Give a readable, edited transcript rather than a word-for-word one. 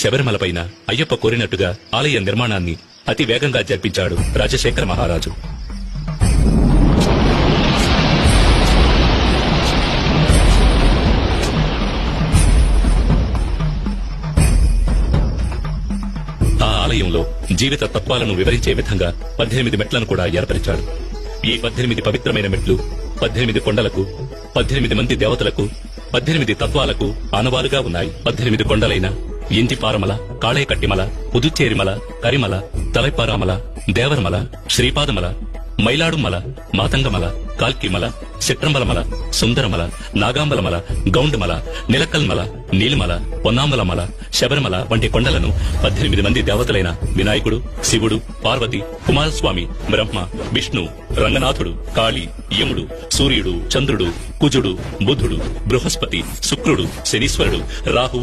శబరిమలపైన అయ్యప్ప కోరినట్టుగా ఆలయ నిర్మాణాన్ని అతి వేగంగా జరిపించాడు రాజశేఖర మహారాజు. ఆ ఆలయంలో జీవిత తత్వాలను వివరించే విధంగా 18 మెట్లను కూడా ఏర్పరిచాడు. ఈ 18 పవిత్రమైన మెట్లు 18 కొండలకు, 18 మంది దేవతలకు, 18 తత్వాలకు ఆనవాలుగా ఉన్నాయి. 18 కొండలైన ఇంటిపారమల, కాళేకట్టిమల, పుదుచ్చేరిమల, కరిమల, తలైపారామల, దేవరమల, శ్రీపాదమల, మైలాడుమల, మాతంగమల, కాల్కిమల, చిట్రంబలమల, సుందరమల, నాగాంబలమల, గౌండమల, నిలకల్మల, నీలిమల, పొన్నామలమల, శబరిమల వంటి కొండలను 18 మంది దేవతలైన వినాయకుడు, శివుడు, పార్వతి, కుమారస్వామి, బ్రహ్మ, విష్ణు, రంగనాథుడు, కాళీ, యముడు, సూర్యుడు, చంద్రుడు, కుజుడు, బుధుడు, బృహస్పతి, శుక్రుడు, శనీశ్వరుడు, రాహు